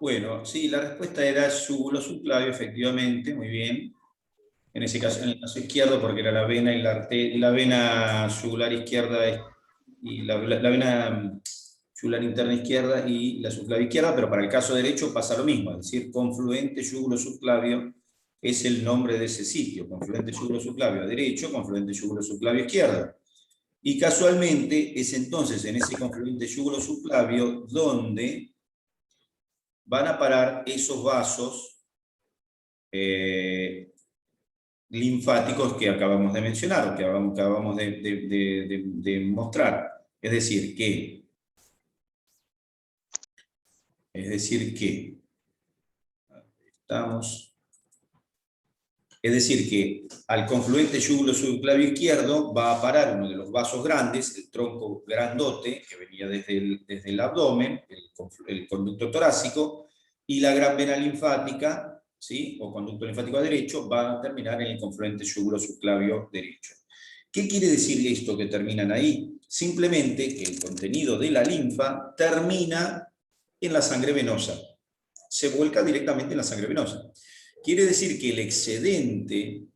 Bueno, sí, la respuesta era yúgulo subclavio, efectivamente, muy bien. En ese caso, en el caso izquierdo, porque era la vena y la vena yugular izquierda y la vena yugular interna izquierda y la subclavia izquierda, pero para el caso derecho pasa lo mismo, es decir, confluente yúgulo subclavio es el nombre de ese sitio, confluente yúgulo subclavio derecho, confluente yúgulo subclavio izquierdo. Y casualmente es entonces en ese confluente yúgulo subclavio donde van a parar esos vasos linfáticos que acabamos de mencionar, o que acabamos de mostrar. Es decir, al confluente yúgulo subclavio izquierdo va a parar uno de los vasos grandes, el tronco grandote, que venía desde el abdomen, el conducto torácico, y la gran vena linfática, ¿sí? O conducto linfático derecho, va a terminar en el confluente yúgulo subclavio derecho. ¿Qué quiere decir esto que terminan ahí? Simplemente que el contenido de la linfa termina en la sangre venosa, se vuelca directamente en la sangre venosa. Quiere decir que el excedente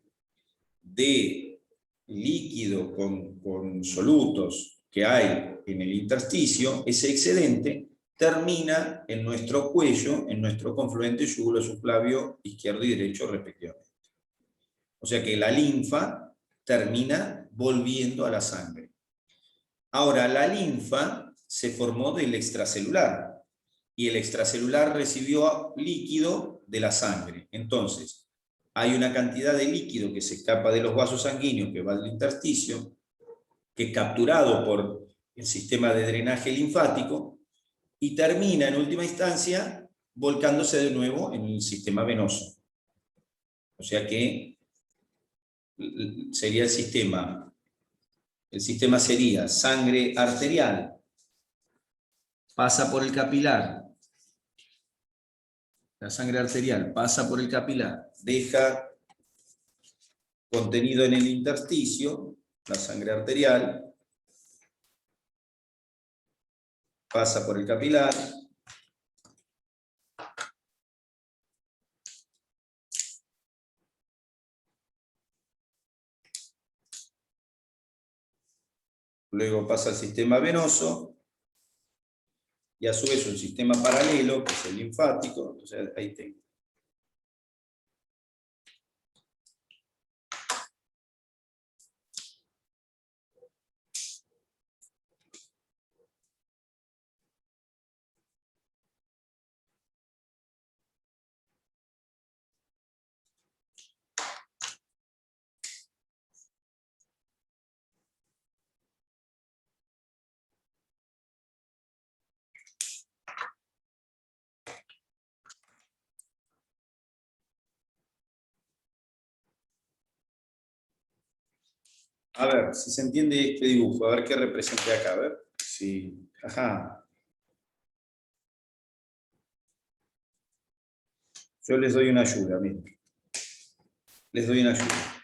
de líquido con solutos que hay en el intersticio, ese excedente termina en nuestro cuello, en nuestro confluente yúgulo subclavio izquierdo y derecho respectivamente. O sea que la linfa termina volviendo a la sangre. Ahora, la linfa se formó del extracelular y el extracelular recibió líquido de la sangre. Entonces, hay una cantidad de líquido que se escapa de los vasos sanguíneos que va al intersticio, que es capturado por el sistema de drenaje linfático y termina en última instancia volcándose de nuevo en el sistema venoso. O sea que sería el sistema sería sangre arterial, pasa por el capilar, la sangre arterial pasa por el capilar, deja contenido en el intersticio, la sangre arterial, pasa por el capilar, luego pasa al sistema venoso, y a su vez un sistema paralelo, que es el linfático, entonces ahí tengo. A ver, si se entiende este dibujo, a ver qué representa acá, a ver. Sí, ajá. Yo les doy una ayuda, miren. Les doy una ayuda.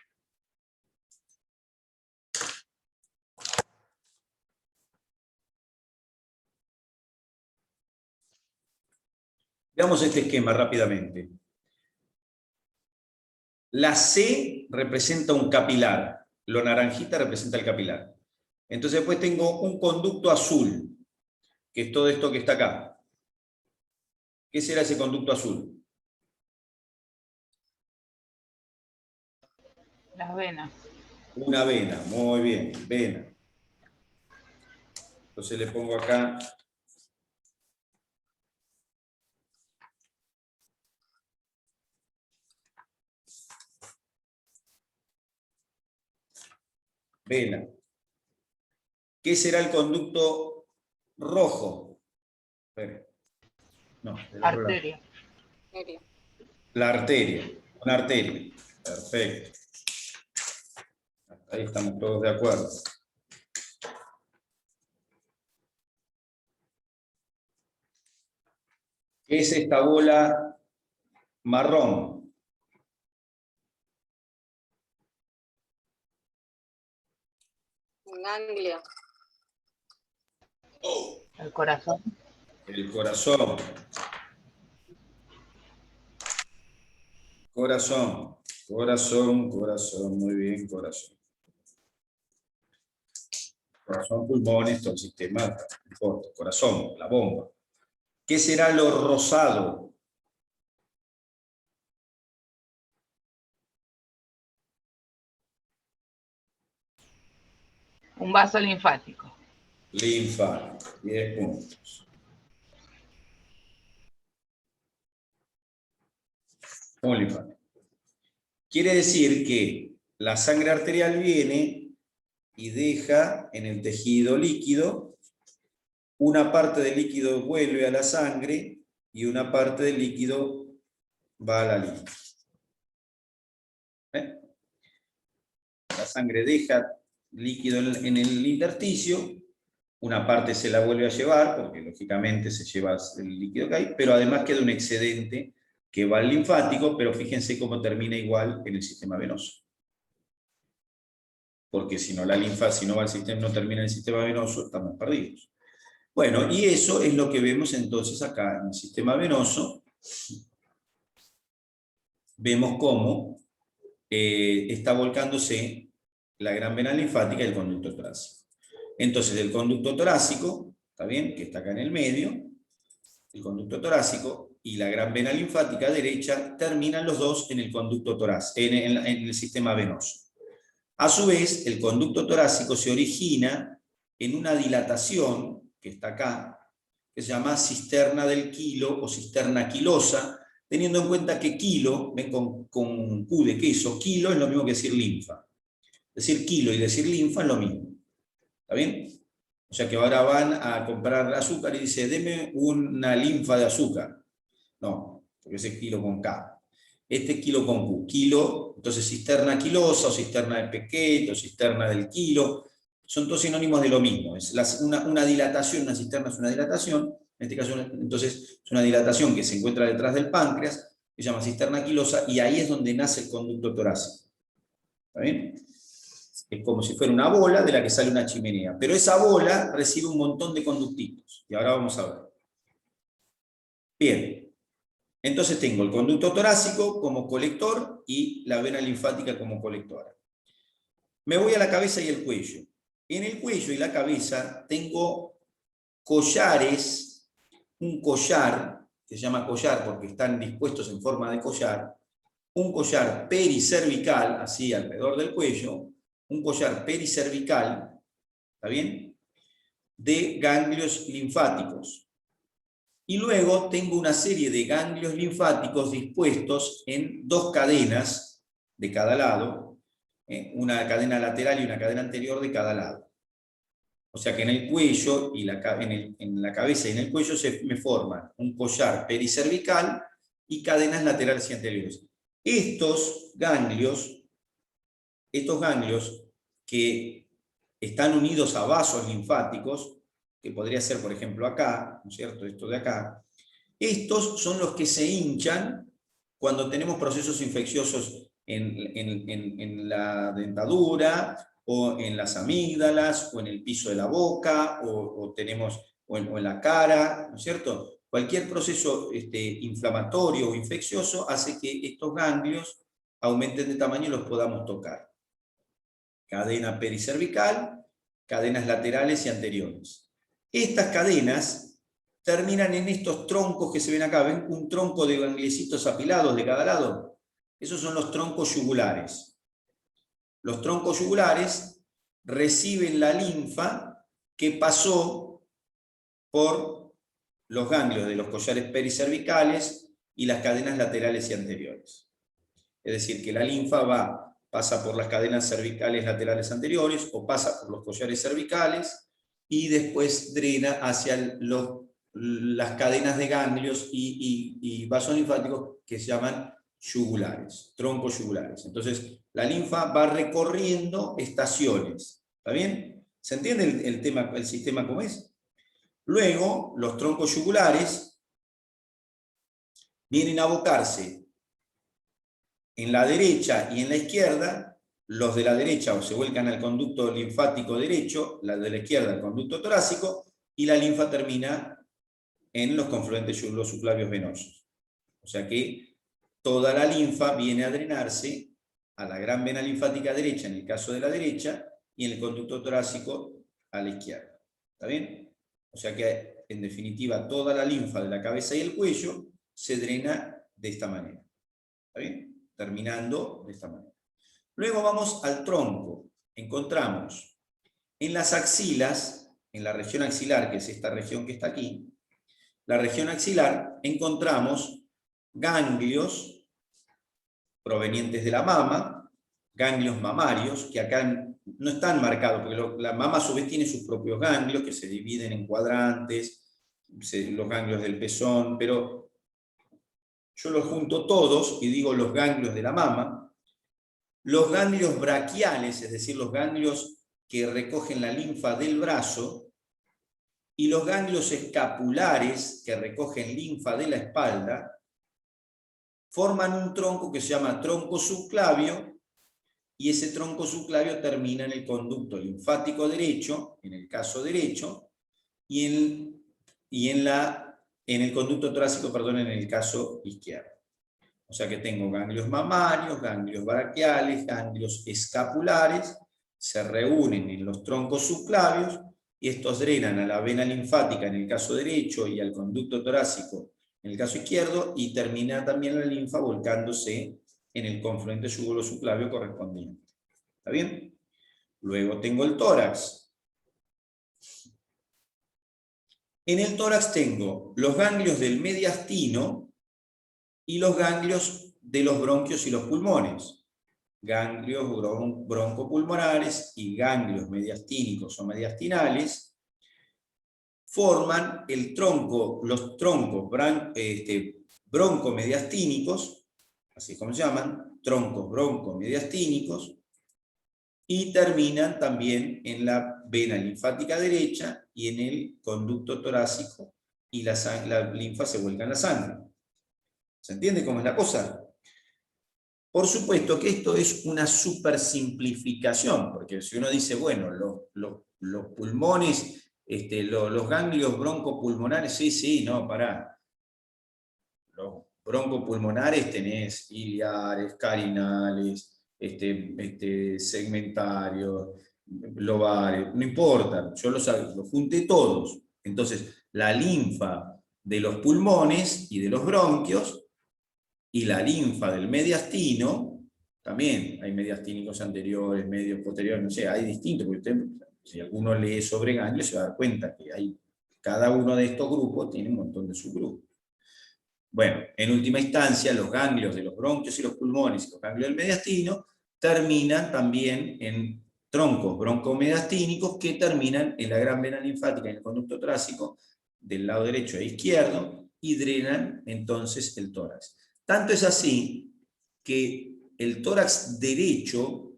Veamos este esquema rápidamente. La C representa un capilar, lo naranjita representa el capilar. Entonces después tengo un conducto azul, que es todo esto que está acá. ¿Qué será ese conducto azul? Las venas. Una vena, muy bien, vena. Entonces le pongo acá vena. ¿Qué será el conducto rojo? No, del otro lado. Arteria. La arteria, una arteria. Perfecto. Ahí estamos todos de acuerdo. ¿Qué es esta bola marrón? Un ganglio. El corazón. El corazón. Corazón, corazón, corazón, muy bien, corazón. Corazón, pulmones, todo el sistema, no importa, corazón, la bomba. ¿Qué será lo rosado? Un vaso linfático. Linfático, 10 puntos. Un linfático. Quiere decir que la sangre arterial viene y deja en el tejido líquido, una parte del líquido vuelve a la sangre y una parte del líquido va a la linfa. La sangre deja líquido en el intersticio, una parte se la vuelve a llevar, porque lógicamente se lleva el líquido que hay, pero además queda un excedente que va al linfático, pero fíjense cómo termina igual en el sistema venoso. Porque si no la linfa, si no va al sistema, no termina en el sistema venoso, estamos perdidos. Bueno, y eso es lo que vemos entonces acá en el sistema venoso. Vemos cómo está volcándose la gran vena linfática y el conducto torácico. Entonces el conducto torácico, ¿está bien? Que está acá en el medio, el conducto torácico y la gran vena linfática derecha terminan los dos en el conducto torácico, en el sistema venoso. A su vez, el conducto torácico se origina en una dilatación, que está acá, que se llama cisterna del quilo o cisterna quilosa, teniendo en cuenta que quilo, ven con Q de queso, kilo es lo mismo que decir linfa. Decir kilo y decir linfa es lo mismo. ¿Está bien? O sea que ahora van a comprar azúcar y dice, deme una linfa de azúcar. No, porque ese es kilo con K. Este es kilo con Q. Kilo, entonces cisterna quilosa o cisterna de Pequet o cisterna del kilo, son todos sinónimos de lo mismo. Es una dilatación, una cisterna es una dilatación, en este caso entonces es una dilatación que se encuentra detrás del páncreas, que se llama cisterna quilosa, y ahí es donde nace el conducto torácico. ¿Está bien? Es como si fuera una bola de la que sale una chimenea, pero esa bola recibe un montón de conductitos, y ahora vamos a ver. Bien. Entonces tengo el conducto torácico como colector y la vena linfática como colectora. Me voy a la cabeza y el cuello. En el cuello y la cabeza tengo collares, un collar, que se llama collar porque están dispuestos en forma de collar, un collar pericervical, así alrededor del cuello, un collar pericervical, ¿está bien?, de ganglios linfáticos. Y luego tengo una serie de ganglios linfáticos dispuestos en dos cadenas de cada lado, una cadena lateral y una cadena anterior de cada lado. O sea que en el cuello, y en la cabeza y en el cuello me forman un collar pericervical y cadenas laterales y anteriores. Estos ganglios que están unidos a vasos linfáticos, que podría ser, por ejemplo, acá, ¿no es cierto?, esto de acá, estos son los que se hinchan cuando tenemos procesos infecciosos en la dentadura, o en las amígdalas, o en el piso de la boca, o en la cara, ¿no es cierto? Cualquier proceso inflamatorio o infeccioso hace que estos ganglios aumenten de tamaño y los podamos tocar. Cadena pericervical, cadenas laterales y anteriores. Estas cadenas terminan en estos troncos que se ven acá. ¿Ven un tronco de gangliecitos apilados de cada lado? Esos son los troncos yugulares. Los troncos yugulares reciben la linfa que pasó por los ganglios de los collares pericervicales y las cadenas laterales y anteriores. Es decir, que la linfa pasa por las cadenas cervicales laterales anteriores o pasa por los collares cervicales y después drena hacia las cadenas de ganglios y vasos linfáticos que se llaman yugulares, troncos yugulares. Entonces, la linfa va recorriendo estaciones. ¿Está bien? ¿Se entiende el sistema cómo es? Luego, los troncos yugulares vienen a abocarse en la derecha y en la izquierda. Los de la derecha o se vuelcan al conducto linfático derecho, la de la izquierda al conducto torácico, y la linfa termina en los confluentes yugulosubclavios venosos. O sea que toda la linfa viene a drenarse a la gran vena linfática derecha, en el caso de la derecha, y en el conducto torácico a la izquierda. ¿Está bien? O sea que, en definitiva, toda la linfa de la cabeza y el cuello se drena de esta manera. ¿Está bien? Terminando de esta manera. Luego vamos al tronco. Encontramos en las axilas, en la región axilar, que es esta región que está aquí, la región axilar, encontramos ganglios provenientes de la mama, ganglios mamarios, que acá no están marcados, porque la mama a su vez tiene sus propios ganglios, que se dividen en cuadrantes, los ganglios del pezón, pero yo los junto todos y digo los ganglios de la mama. Los ganglios braquiales, es decir, los ganglios que recogen la linfa del brazo, y los ganglios escapulares, que recogen linfa de la espalda, forman un tronco que se llama tronco subclavio, y ese tronco subclavio termina en el conducto linfático derecho, en el caso derecho, y en el conducto torácico, perdón, en el caso izquierdo. O sea que tengo ganglios mamarios, ganglios braquiales, ganglios escapulares, se reúnen en los troncos subclavios, y estos drenan a la vena linfática en el caso derecho y al conducto torácico en el caso izquierdo, y termina también la linfa volcándose en el confluente yugulo-subclavio correspondiente. ¿Está bien? Luego tengo el tórax. En el tórax tengo los ganglios del mediastino y los ganglios de los bronquios y los pulmones. Ganglios broncopulmonares y ganglios mediastínicos o mediastinales forman el tronco, los troncos broncomediastínicos, así como se llaman, troncos broncomediastínicos, y terminan también en la vena linfática derecha y en el conducto torácico, y la linfa se vuelca en la sangre. ¿Se entiende cómo es la cosa? Por supuesto que esto es una super simplificación, porque si uno dice, bueno, los pulmones, los ganglios broncopulmonares, sí, no, pará. Los broncopulmonares tenés iliares, carinales, segmentarios, lobares, no importa, yo los junté todos. Entonces, la linfa de los pulmones y de los bronquios, y la linfa del mediastino, también hay mediastínicos anteriores, medios posteriores, no sé, hay distintos, porque usted, si alguno lee sobre ganglios, se va a dar cuenta que cada uno de estos grupos tiene un montón de subgrupos. Bueno, en última instancia, los ganglios de los bronquios y los pulmones y los ganglios del mediastino terminan también en troncos broncomediastínicos que terminan en la gran vena linfática, en el conducto torácico, del lado derecho e izquierdo, y drenan entonces el tórax. Tanto es así que el tórax derecho,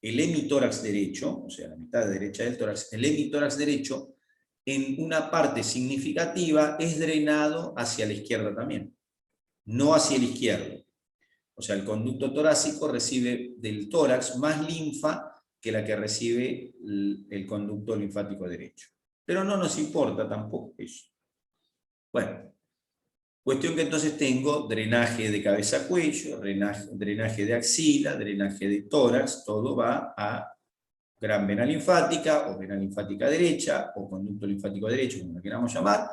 el hemitórax derecho, o sea, la mitad derecha del tórax, el hemitórax derecho, en una parte significativa es drenado hacia la izquierda también, no hacia el izquierdo. O sea, el conducto torácico recibe del tórax más linfa que la que recibe el conducto linfático derecho. Pero no nos importa tampoco eso. Bueno, cuestión que entonces tengo drenaje de cabeza a cuello, drenaje de axila, drenaje de tórax, todo va a gran vena linfática, o vena linfática derecha, o conducto linfático derecho, como lo queramos llamar,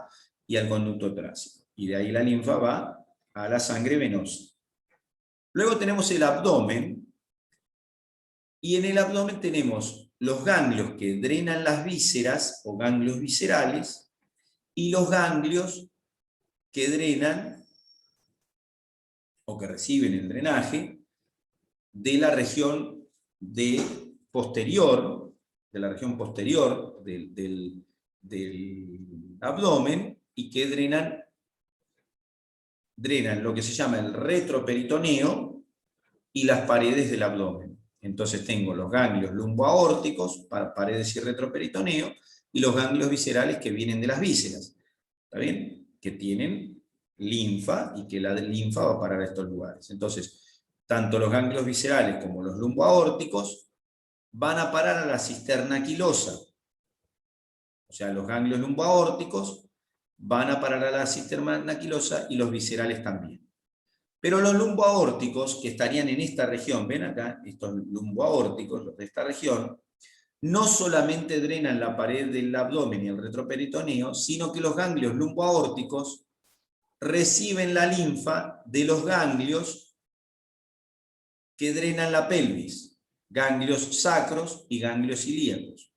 y al conducto torácico. Y de ahí la linfa va a la sangre venosa. Luego tenemos el abdomen, y en el abdomen tenemos los ganglios que drenan las vísceras, o ganglios viscerales, y los ganglios que drenan, o que reciben el drenaje, de la región posterior del abdomen, y que drenan lo que se llama el retroperitoneo y las paredes del abdomen. Entonces tengo los ganglios lumboaórticos, paredes y retroperitoneo, y los ganglios viscerales que vienen de las vísceras, ¿está bien? Que tienen linfa, y que la linfa va a parar a estos lugares. Entonces, tanto los ganglios viscerales como los lumboaórticos van a parar a la cisterna anquilosa. O sea, los ganglios lumboaórticos van a parar a la cisterna anquilosa, y los viscerales también. Pero los lumboaórticos que estarían en esta región, ven acá, estos lumboaórticos, los de esta región, no solamente drenan la pared del abdomen y el retroperitoneo, sino que los ganglios lumboaórticos reciben la linfa de los ganglios que drenan la pelvis, ganglios sacros y ganglios ilíacos.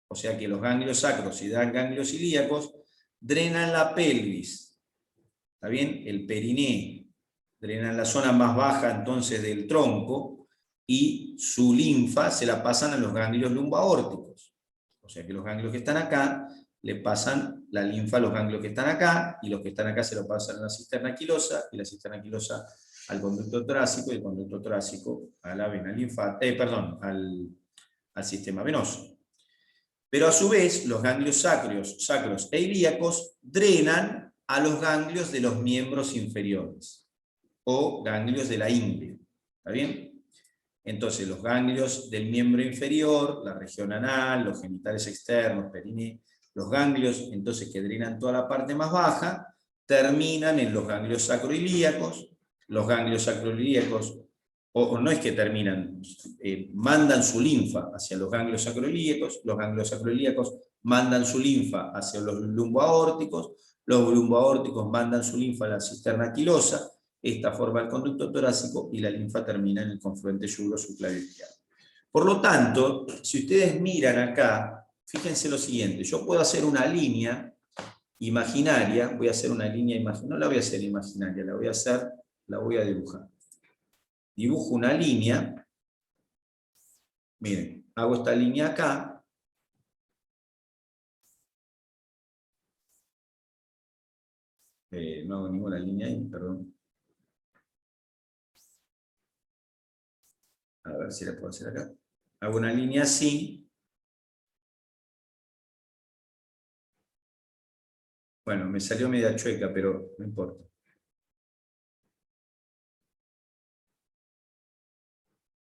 O sea que los ganglios sacros y ganglios ilíacos drenan la pelvis, ¿está bien? El periné, drenan la zona más baja entonces del tronco, y su linfa se la pasan a los ganglios lumboaórticos. O sea que los ganglios que están acá le pasan la linfa a los ganglios que están acá, y los que están acá se lo pasan a la cisterna anquilosa, y la cisterna anquilosa al conducto torácico, y el conducto torácico a la vena linfática, al sistema venoso. Pero a su vez, los ganglios sacros e ilíacos drenan a los ganglios de los miembros inferiores, o ganglios de la ingle. ¿Está bien? Entonces, los ganglios del miembro inferior, la región anal, los genitales externos, periné, los ganglios entonces que drenan toda la parte más baja, terminan en los ganglios sacroilíacos. Los ganglios sacroilíacos, o no es que terminan, mandan su linfa hacia los ganglios sacroilíacos mandan su linfa hacia los lumboaórticos mandan su linfa a la cisterna anquilosa. Esta forma el conducto torácico y la linfa termina en el confluente yugulo-subclavio izquierdo. Por lo tanto, si ustedes miran acá, fíjense lo siguiente, yo puedo hacer una línea imaginaria, no la voy a hacer imaginaria, la voy a dibujar. Dibujo una línea, miren, hago esta línea acá, no hago ninguna línea ahí, perdón. A ver si la puedo hacer acá. Hago una línea así. Bueno, me salió media chueca, pero no importa.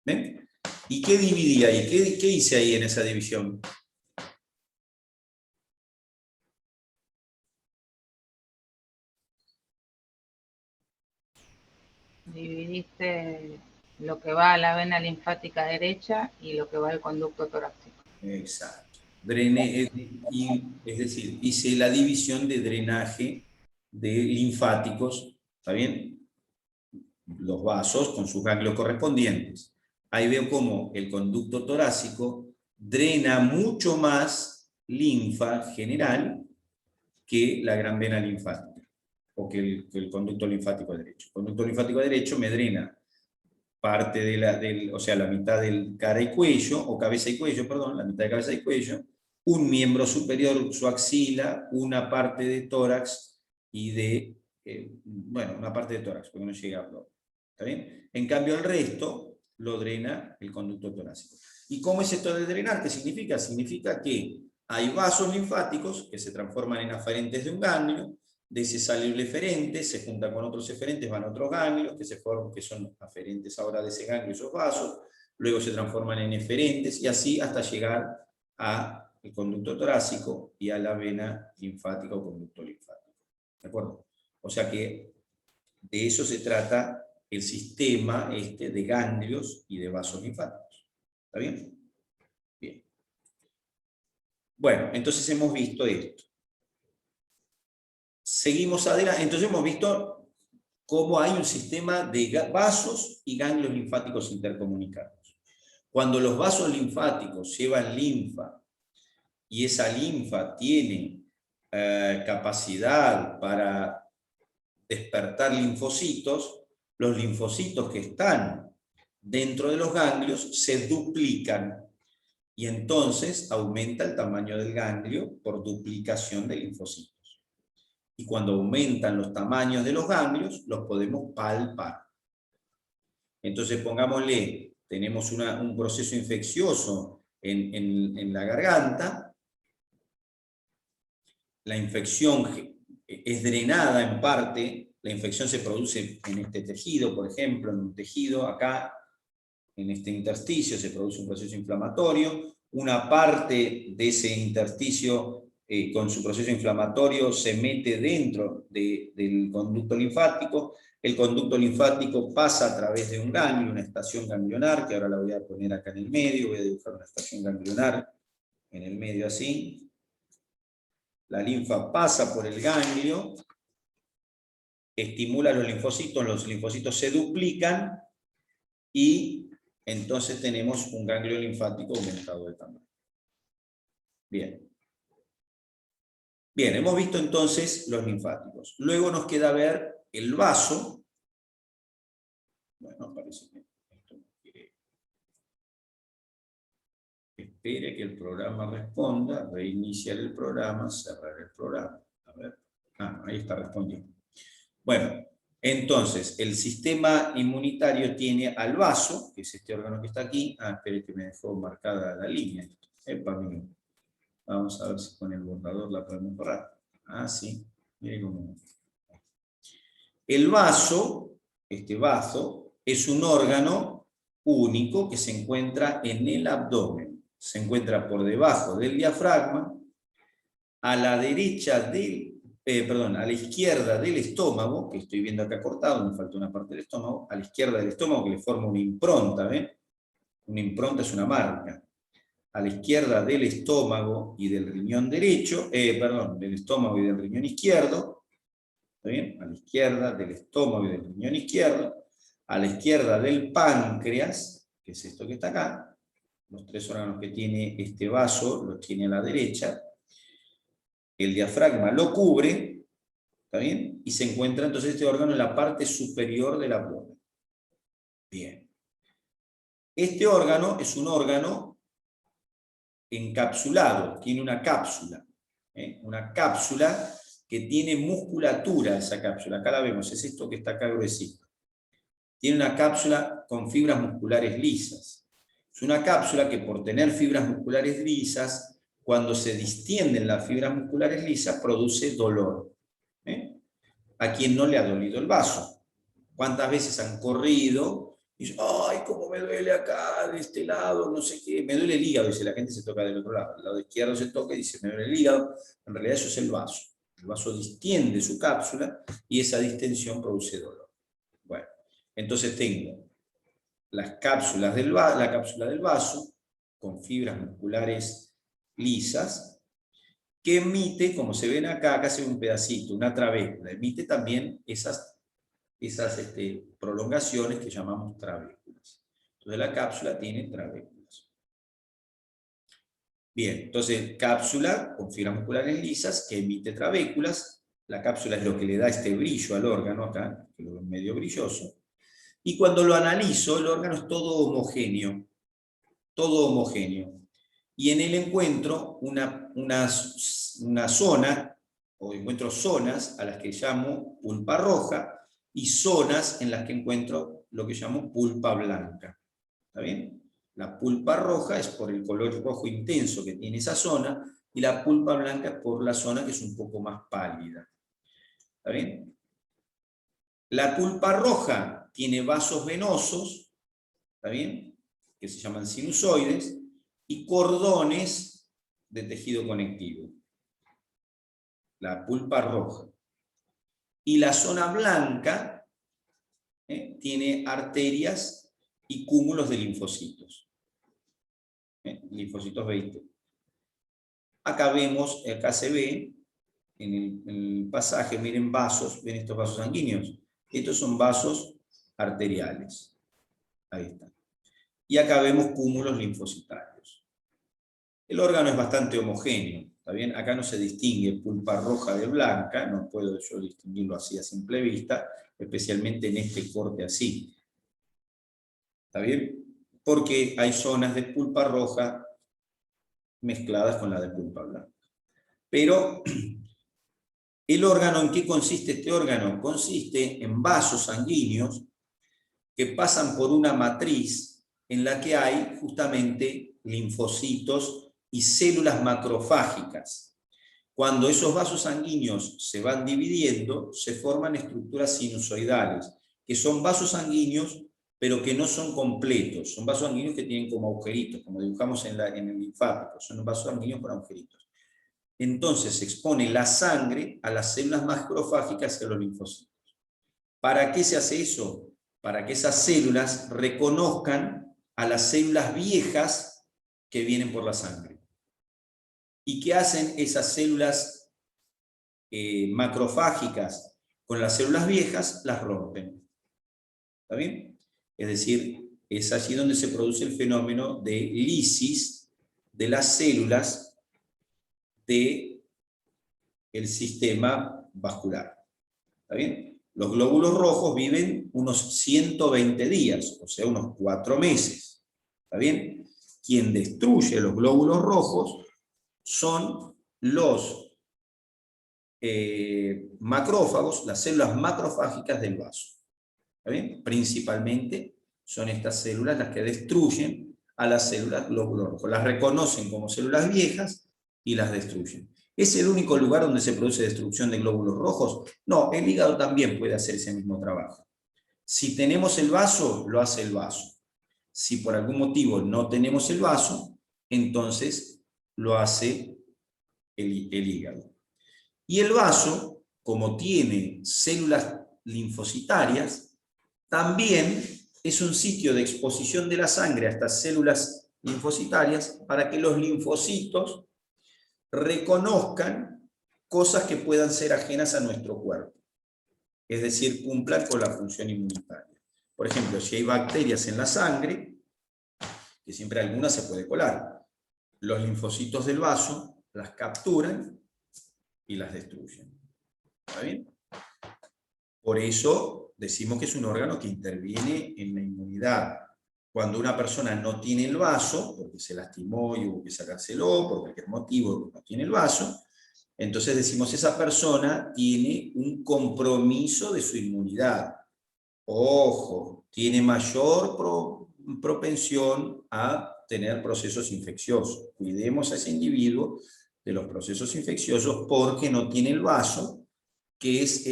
¿Ven? ¿Y qué dividí ahí? ¿Qué hice ahí en esa división? Dividiste lo que va a la vena linfática derecha y lo que va al conducto torácico. Exacto. Drené, es decir, hice la división de drenaje de linfáticos, ¿está bien? Los vasos con sus ganglios correspondientes. Ahí veo cómo el conducto torácico drena mucho más linfa general que la gran vena linfática, o que el conducto linfático derecho. El conducto linfático derecho me drena parte o sea, la mitad del cara y cuello, o cabeza y cuello, perdón, la mitad de cabeza y cuello, un miembro superior, su axila, una parte de tórax y bueno, una parte de tórax, porque no llega a abdomen. ¿Está bien? En cambio, el resto lo drena el conducto torácico. ¿Y cómo es esto de drenar? ¿Qué significa? Significa que hay vasos linfáticos que se transforman en aferentes de un ganglio, de ese sale el eferente, se junta con otros eferentes, van a otros ganglios, que son aferentes ahora de ese ganglio, esos vasos, luego se transforman en eferentes, y así hasta llegar al conducto torácico y a la vena linfática o conducto linfático. ¿De acuerdo? O sea que de eso se trata el sistema de ganglios y de vasos linfáticos. ¿Está bien? Bien. Bueno, entonces hemos visto esto. Seguimos adelante, entonces hemos visto cómo hay un sistema de vasos y ganglios linfáticos intercomunicados. Cuando los vasos linfáticos llevan linfa y esa linfa tiene capacidad para despertar linfocitos, los linfocitos que están dentro de los ganglios se duplican y entonces aumenta el tamaño del ganglio por duplicación de linfocitos. Y cuando aumentan los tamaños de los ganglios, los podemos palpar. Entonces, pongámosle, tenemos un proceso infeccioso en la garganta, la infección es drenada en parte, la infección se produce en este tejido, por ejemplo, en un tejido acá, en este intersticio se produce un proceso inflamatorio, una parte de ese intersticio con su proceso inflamatorio se mete dentro del conducto linfático. El conducto linfático pasa a través de un ganglio, una estación ganglionar, que ahora la voy a poner acá en el medio, voy a dibujar una estación ganglionar en el medio así. La linfa pasa por el ganglio, estimula a los linfocitos se duplican y entonces tenemos un ganglio linfático aumentado de tamaño. Bien. Bien, hemos visto entonces los linfáticos. Luego nos queda ver el vaso. Bueno, parece que esto no quiere. Espere que el programa responda, reiniciar el programa, cerrar el programa. A ver. Ahí está respondiendo. Bueno, entonces, el sistema inmunitario tiene al vaso, que es este órgano que está aquí. Espere que me dejó marcada la línea. Epa, mire. Vamos a ver si con el borrador la podemos borrar. Sí. Mire cómo. El vaso, este vaso, es un órgano único que se encuentra en el abdomen. Se encuentra por debajo del diafragma, a la derecha del, a la izquierda del estómago, que estoy viendo acá cortado, me falta una parte del estómago, a la izquierda del estómago que le forma una impronta, ¿ven? Una impronta es una marca. A la izquierda del estómago y del riñón derecho, del estómago y del riñón izquierdo, ¿está bien? A la izquierda del estómago y del riñón izquierdo, a la izquierda del páncreas, que es esto que está acá, los tres órganos que tiene este vaso los tiene a la derecha, el diafragma lo cubre, ¿está bien? Y se encuentra entonces este órgano en la parte superior del abdomen. Bien. Este órgano es un órgano encapsulado, tiene una cápsula que tiene musculatura, esa cápsula, acá la vemos, es esto que está acá gruesito. Tiene una cápsula con fibras musculares lisas. Es una cápsula que por tener fibras musculares lisas, cuando se distienden las fibras musculares lisas, produce dolor. A quien no le ha dolido el vaso. ¿Cuántas veces han corrido? Y dice, ay, cómo me duele acá, de este lado, no sé qué, me duele el hígado, dice, la gente se toca del otro lado, el lado izquierdo se toca y dice, me duele el hígado, en realidad eso es el vaso distiende su cápsula y esa distensión produce dolor. Bueno, entonces tengo la cápsula del vaso, con fibras musculares lisas, que emite, como se ven acá se ve un pedacito, una trabécula, emite también esas prolongaciones que llamamos trabéculas. Entonces la cápsula tiene trabéculas. Bien, entonces cápsula con fibras musculares lisas que emite trabéculas. La cápsula es lo que le da este brillo al órgano acá, que lo ven medio brilloso. Y cuando lo analizo, el órgano es todo homogéneo. Todo homogéneo. Y en él encuentro una zona, o encuentro zonas a las que llamo pulpa roja, y zonas en las que encuentro lo que llamo pulpa blanca. ¿Está bien? La pulpa roja es por el color rojo intenso que tiene esa zona, y la pulpa blanca es por la zona que es un poco más pálida. ¿Está bien? La pulpa roja tiene vasos venosos, ¿está bien? Que se llaman sinusoides, y cordones de tejido conectivo. La pulpa roja. Y la zona blanca tiene arterias y cúmulos de linfocitos. Linfocitos B. Acá vemos, acá se ve, en el pasaje, miren vasos, ven estos vasos sanguíneos. Estos son vasos arteriales. Ahí está. Y acá vemos cúmulos linfocitarios. El órgano es bastante homogéneo. ¿Está bien? Acá no se distingue pulpa roja de blanca, no puedo yo distinguirlo así a simple vista, especialmente en este corte así. ¿Está bien? Porque hay zonas de pulpa roja mezcladas con la de pulpa blanca. Pero, ¿el órgano en qué consiste este órgano? Consiste en vasos sanguíneos que pasan por una matriz en la que hay justamente linfocitos y células macrofágicas. Cuando esos vasos sanguíneos se van dividiendo, se forman estructuras sinusoidales, que son vasos sanguíneos, pero que no son completos. Son vasos sanguíneos que tienen como agujeritos, como dibujamos en el linfático. Son vasos sanguíneos con agujeritos. entonces se expone la sangre a las células macrofágicas y a los linfocitos. ¿Para qué se hace eso? Para que esas células reconozcan a las células viejas que vienen por la sangre. ¿Y qué hacen esas células macrofágicas con las células viejas? Las rompen. ¿Está bien? Es decir, es allí donde se produce el fenómeno de lisis de las células del sistema vascular. ¿Está bien? Los glóbulos rojos viven unos 120 días, o sea, unos 4 meses. ¿Está bien? Quien destruye los glóbulos rojos son los macrófagos, las células macrofágicas del vaso. ¿Está bien? Principalmente son estas células las que destruyen a las células glóbulos rojos. Las reconocen como células viejas y las destruyen. ¿Es el único lugar donde se produce destrucción de glóbulos rojos? No, el hígado también puede hacer ese mismo trabajo. Si tenemos el vaso, lo hace el vaso. Si por algún motivo no tenemos el vaso, entonces lo hace el hígado. Y el vaso, como tiene células linfocitarias, también es un sitio de exposición de la sangre a estas células linfocitarias para que los linfocitos reconozcan cosas que puedan ser ajenas a nuestro cuerpo. Es decir, cumplan con la función inmunitaria. Por ejemplo, si hay bacterias en la sangre, que siempre alguna se puede colar, los linfocitos del vaso las capturan y las destruyen. ¿Está bien? Por eso decimos que es un órgano que interviene en la inmunidad. Cuando una persona no tiene el vaso, porque se lastimó y hubo que sacárselo, por cualquier motivo no tiene el vaso, entonces decimos esa persona tiene un compromiso de su inmunidad. Ojo, tiene mayor propensión a tener procesos infecciosos. Cuidemos a ese individuo de los procesos infecciosos porque no tiene el vaso, que es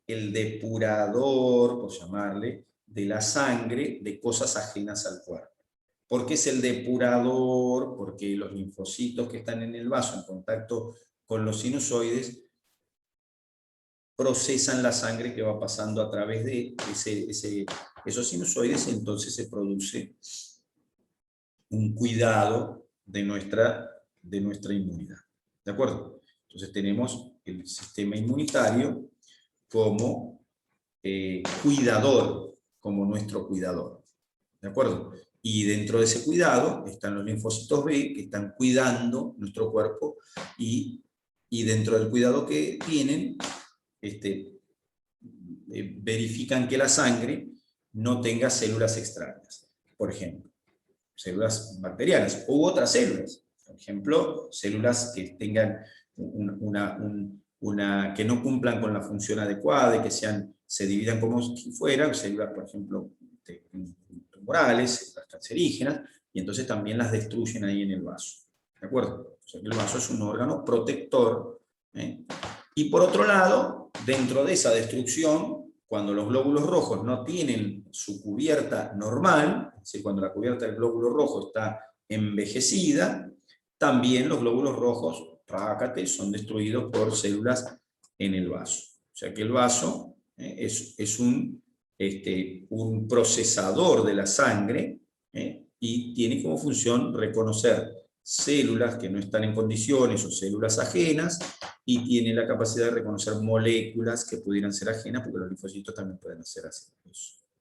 el depurador, por llamarle, de la sangre de cosas ajenas al cuerpo. ¿Por qué es el depurador? Porque los linfocitos que están en el vaso en contacto con los sinusoides procesan la sangre que va pasando a través de esos sinusoides, y entonces se produce un cuidado de nuestra inmunidad. ¿De acuerdo? Entonces tenemos el sistema inmunitario como cuidador, como nuestro cuidador. ¿De acuerdo? Y dentro de ese cuidado están los linfocitos B que están cuidando nuestro cuerpo y dentro del cuidado que tienen, verifican que la sangre no tenga células extrañas. Por ejemplo, células bacterianas u otras células. Por ejemplo, células que tengan que no cumplan con la función adecuada y que se dividan como si fueran células, por ejemplo, tumorales, células cancerígenas, y entonces también las destruyen ahí en el vaso. ¿De acuerdo? O sea que el vaso es un órgano protector. Y por otro lado, dentro de esa destrucción, cuando los glóbulos rojos no tienen su cubierta normal, es decir, cuando la cubierta del glóbulo rojo está envejecida, también los glóbulos rojos son destruidos por células en el vaso. O sea que el vaso es un procesador de la sangre y tiene como función reconocer células que no están en condiciones o células ajenas, y tiene la capacidad de reconocer moléculas que pudieran ser ajenas, porque los linfocitos también pueden hacer así.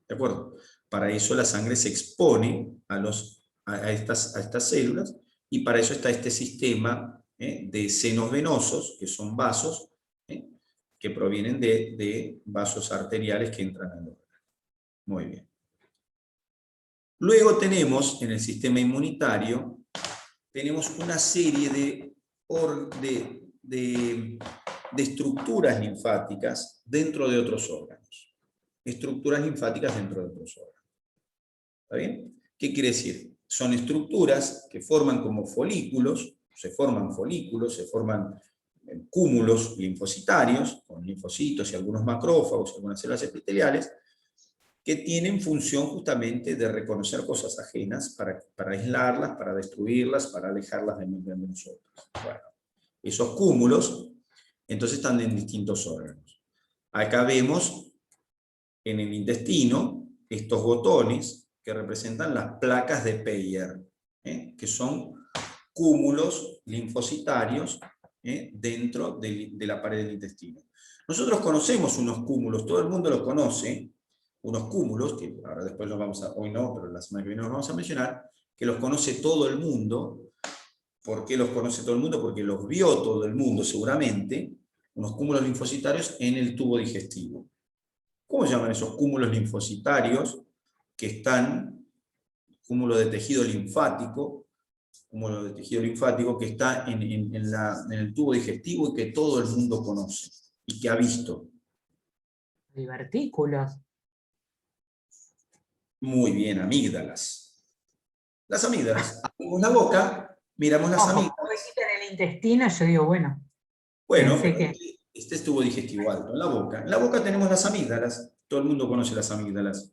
¿De acuerdo? Para eso la sangre se expone a estas células, y para eso está este sistema de senos venosos, que son vasos que provienen de vasos arteriales que entran al órgano. Muy bien. Luego tenemos en el sistema inmunitario, tenemos una serie de estructuras linfáticas dentro de otros órganos. Estructuras linfáticas dentro de otros órganos. ¿Está bien? ¿Qué quiere decir? Son estructuras que forman como folículos, se forman cúmulos linfocitarios, con linfocitos y algunos macrófagos, algunas células epiteliales, que tienen función justamente de reconocer cosas ajenas para aislarlas, para destruirlas, para alejarlas de nosotros. Bueno, esos cúmulos, entonces están en distintos órganos. Acá vemos en el intestino estos botones que representan las placas de Peyer, que son cúmulos linfocitarios dentro de la pared del intestino. Nosotros conocemos unos cúmulos, todo el mundo los conoce, unos cúmulos, que ahora después los vamos a, hoy no, pero la semana que viene los vamos a mencionar, que los conoce todo el mundo. ¿Por qué los conoce todo el mundo? Porque los vio todo el mundo seguramente, unos cúmulos linfocitarios en el tubo digestivo. ¿Cómo se llaman esos cúmulos linfocitarios que están, cúmulo de tejido linfático, que está en el tubo digestivo y que todo el mundo conoce y que ha visto? Divertículos. Muy bien, amígdalas. Las amígdalas. Abrimos la boca, miramos las amígdalas. Como dijiste en el intestino, yo digo, bueno. Bueno, pensé que... este es tubo digestivo alto, en la boca. En la boca tenemos las amígdalas, todo el mundo conoce las amígdalas.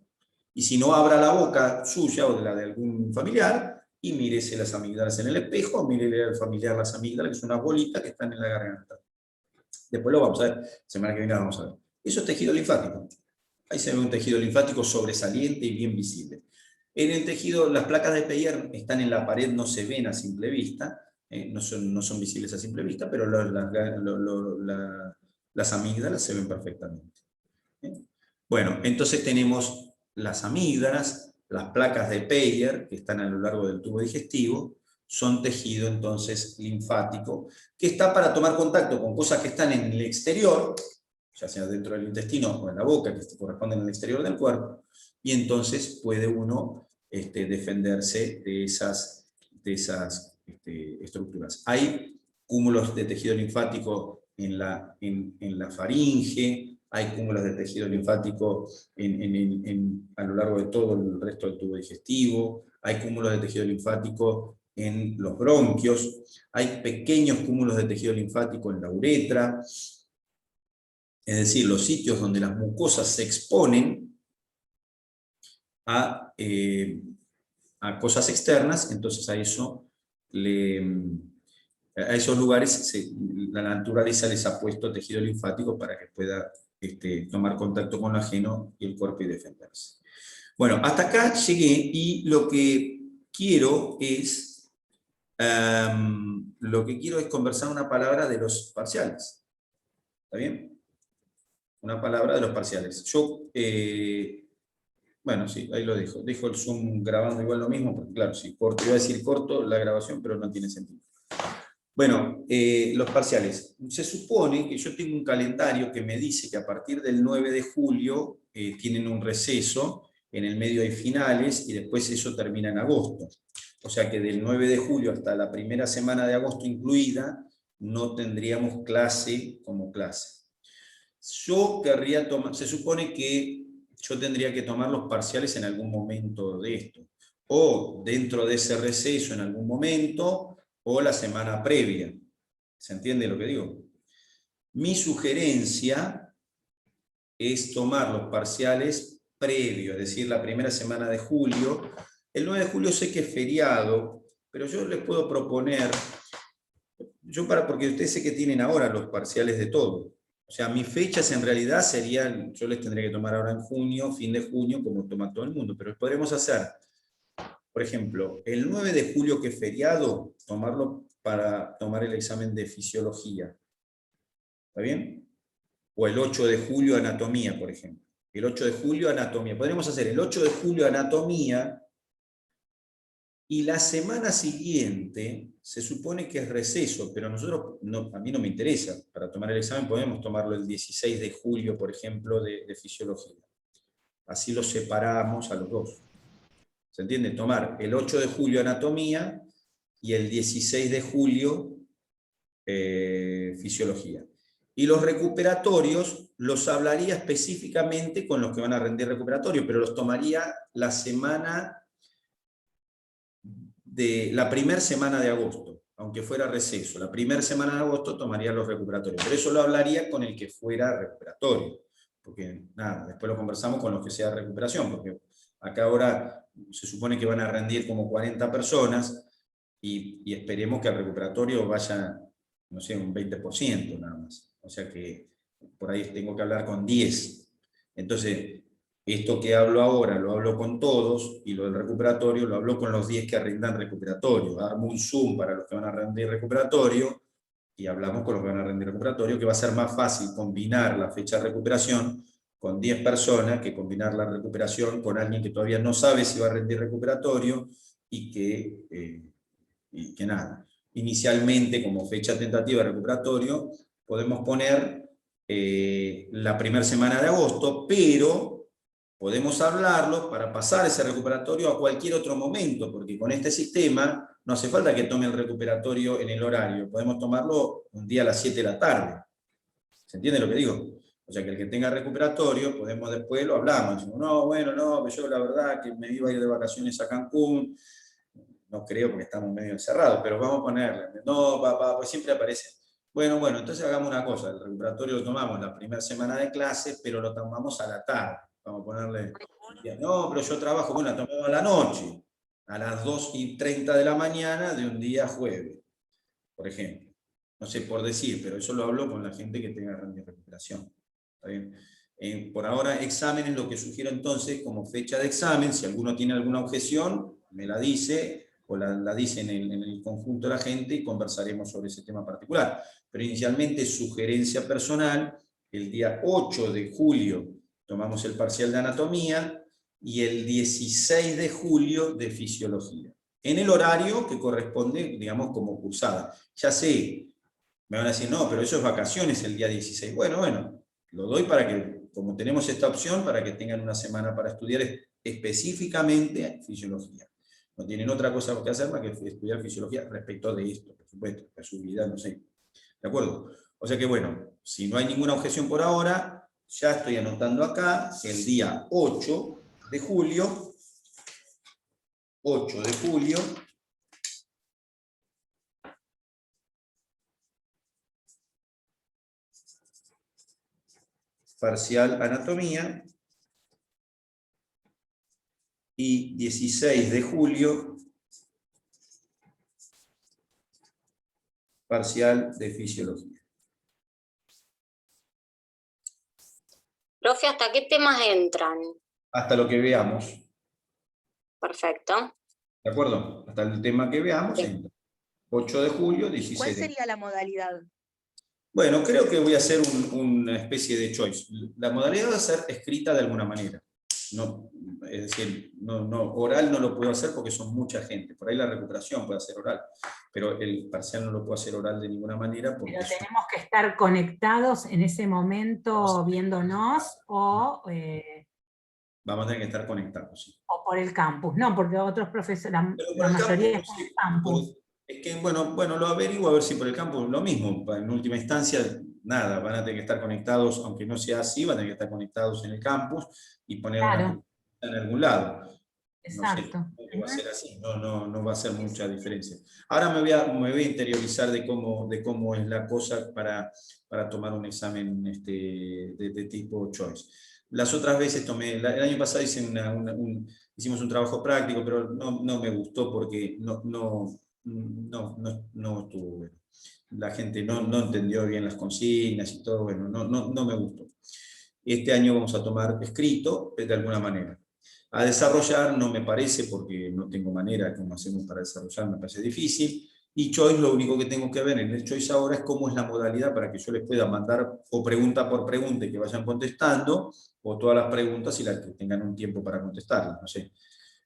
Y si no, abra la boca suya o de la de algún familiar y mírese las amígdalas en el espejo, mírele al familiar las amígdalas, que son unas bolitas que están en la garganta. Después lo vamos a ver, semana que viene lo vamos a ver. Eso es tejido linfático. Ahí se ve un tejido linfático sobresaliente y bien visible. En el tejido, las placas de Peyer están en la pared, no se ven a simple vista, no son visibles a simple vista, pero las amígdalas se ven perfectamente. Bueno, entonces tenemos las amígdalas, las placas de Peyer, que están a lo largo del tubo digestivo, son tejido entonces linfático, que está para tomar contacto con cosas que están en el exterior, ya sea dentro del intestino o en la boca, que corresponden al exterior del cuerpo, y entonces puede uno defenderse de esas estructuras. Hay cúmulos de tejido linfático en la faringe, hay cúmulos de tejido linfático a lo largo de todo el resto del tubo digestivo, hay cúmulos de tejido linfático en los bronquios, hay pequeños cúmulos de tejido linfático en la uretra, es decir, los sitios donde las mucosas se exponen a cosas externas, entonces a esos lugares la naturaleza les ha puesto tejido linfático para que pueda tomar contacto con lo ajeno y el cuerpo y defenderse. Bueno, hasta acá llegué y lo que quiero es conversar una palabra de los parciales. ¿Está bien? Una palabra de los parciales. Yo, bueno, sí, ahí lo dejo. Dejo el Zoom grabando igual lo mismo, porque claro, sí, corto, iba a decir corto la grabación, pero no tiene sentido. Bueno, los parciales. Se supone que yo tengo un calendario que me dice que a partir del 9 de julio tienen un receso, en el medio hay finales, y después eso termina en agosto. O sea que del 9 de julio hasta la primera semana de agosto incluida, no tendríamos clase como clase. Yo querría tomar, se supone que yo tendría que tomar los parciales en algún momento de esto, o dentro de ese receso en algún momento, o la semana previa. ¿Se entiende lo que digo? Mi sugerencia es tomar los parciales previo, es decir, la primera semana de julio. El 9 de julio sé que es feriado, pero yo les puedo proponer, porque ustedes sé que tienen ahora los parciales de todo. O sea, mis fechas en realidad serían, yo les tendría que tomar ahora en junio, fin de junio, como toma todo el mundo, pero podremos hacer, por ejemplo, el 9 de julio que es feriado, tomarlo para tomar el examen de fisiología. ¿Está bien? O el 8 de julio anatomía, por ejemplo. El 8 de julio anatomía. Podríamos hacer el 8 de julio anatomía y la semana siguiente se supone que es receso, pero nosotros, a mí no me interesa. Para tomar el examen podemos tomarlo el 16 de julio, por ejemplo, de fisiología. Así los separamos a los dos. ¿Se entiende? Tomar el 8 de julio anatomía y el 16 de julio fisiología. Y los recuperatorios los hablaría específicamente con los que van a rendir recuperatorio, pero los tomaría la semana de la primera semana de agosto, aunque fuera receso. La primera semana de agosto tomaría los recuperatorios, pero eso lo hablaría con el que fuera recuperatorio, porque nada, después lo conversamos con los que sea recuperación, porque acá ahora se supone que van a rendir como 40 personas y esperemos que al recuperatorio vaya no sé, un 20% nada más. O sea que por ahí tengo que hablar con 10. Entonces, esto que hablo ahora lo hablo con todos, y lo del recuperatorio lo hablo con los 10 que rindan recuperatorio. Armo un Zoom para los que van a rendir recuperatorio, y hablamos con los que van a rendir recuperatorio, que va a ser más fácil combinar la fecha de recuperación con 10 personas que combinar la recuperación con alguien que todavía no sabe si va a rendir recuperatorio, y que nada. Inicialmente, como fecha tentativa de recuperatorio, podemos poner la primera semana de agosto, pero podemos hablarlo para pasar ese recuperatorio a cualquier otro momento, porque con este sistema no hace falta que tome el recuperatorio en el horario, podemos tomarlo un día a las 7 de la tarde. ¿Se entiende lo que digo? O sea que el que tenga recuperatorio, podemos después lo hablamos, decimos, no, bueno, no, pero yo la verdad que me iba a ir de vacaciones a Cancún, no creo porque estamos medio encerrados, pero vamos a ponerle, no, papá, pues siempre aparece. Bueno, entonces hagamos una cosa, el recuperatorio lo tomamos la primera semana de clase, pero lo tomamos a la tarde. Vamos a ponerle, no, pero yo trabajo, bueno, la tomamos a la noche, a las 2:30 de la mañana de un día jueves, por ejemplo. No sé por decir, pero eso lo hablo con la gente que tenga recuperación. ¿Está bien? Por ahora, examen es lo que sugiero entonces como fecha de examen. Si alguno tiene alguna objeción, me la dice, o la dice en el conjunto de la gente, y conversaremos sobre ese tema particular. Pero inicialmente, sugerencia personal, el día 8 de julio tomamos el parcial de anatomía, y el 16 de julio de fisiología. En el horario que corresponde, digamos, como cursada. Ya sé, me van a decir, no, pero eso es vacaciones el día 16. Bueno, lo doy para que, como tenemos esta opción, para que tengan una semana para estudiar específicamente fisiología. No tienen otra cosa que hacer más que estudiar fisiología respecto de esto, por supuesto, de su vida, no sé. ¿De acuerdo? O sea que bueno, si no hay ninguna objeción por ahora, ya estoy anotando acá que el día 8 de julio, parcial anatomía, y 16 de julio, parcial de fisiología. Profe, ¿hasta qué temas entran? Hasta lo que veamos. Perfecto. ¿De acuerdo? Hasta el tema que veamos. Sí. 8 de julio, 16 ¿Cuál de julio. sería la modalidad? Bueno, creo que voy a hacer una especie de choice. La modalidad va a ser escrita de alguna manera. No, es decir, oral no lo puedo hacer porque son mucha gente. Por ahí la recuperación puede ser oral, pero el parcial no lo puedo hacer oral de ninguna manera. Porque Pero tenemos que estar conectados en ese momento viéndonos o vamos a tener que estar conectados. Sí. o por el campus. No, porque otros profesores, la mayoría están en el campus. Es que, bueno, lo averiguo a ver si por el campus es lo mismo. En última instancia, nada, van a tener que estar conectados, aunque no sea así, van a tener que estar conectados en el campus y poner una en algún lado. Exacto. No sé, va a ser así, no va a ser mucha diferencia. Ahora me voy a interiorizar de cómo es la cosa para tomar un examen de tipo choice. Las otras veces el año pasado hicimos un trabajo práctico, pero no me gustó porque no estuvo bueno. La gente no entendió bien las consignas y todo, bueno, no me gustó. Este año vamos a tomar escrito de alguna manera. A desarrollar no me parece, porque no tengo manera, como hacemos para desarrollar, me parece difícil. Y Choice, lo único que tengo que ver en el Choice ahora es cómo es la modalidad para que yo les pueda mandar o pregunta por pregunta y que vayan contestando, o todas las preguntas y las que tengan un tiempo para contestarlas, no sé.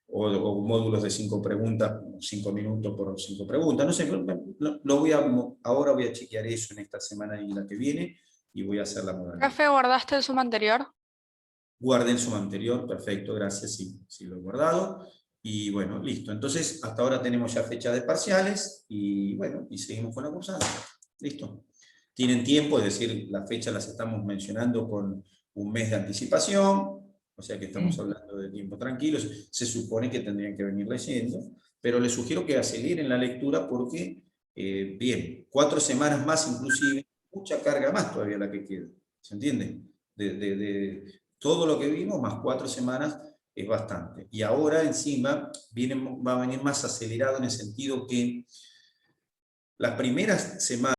O módulos de 5 preguntas, 5 minutos por 5 preguntas, no sé. Ahora voy a chequear eso en esta semana y la que viene, y voy a hacer la modalidad. Profe, ¿guardaste el Zoom anterior? Guardé el Zoom anterior, perfecto, gracias, sí lo he guardado. Y bueno, listo. Entonces, hasta ahora tenemos ya fecha de parciales, y bueno, y seguimos con la cursada. Listo. Tienen tiempo, es decir, las fechas las estamos mencionando con un mes de anticipación, o sea que estamos hablando de tiempo tranquilos. Se supone que tendrían que venir leyendo, pero les sugiero que aceleren la lectura porque, bien, 4 semanas más inclusive, mucha carga más todavía la que queda. ¿Se entiende? De todo lo que vimos, más 4 semanas es bastante. Y ahora encima va a venir más acelerado en el sentido que las primeras semanas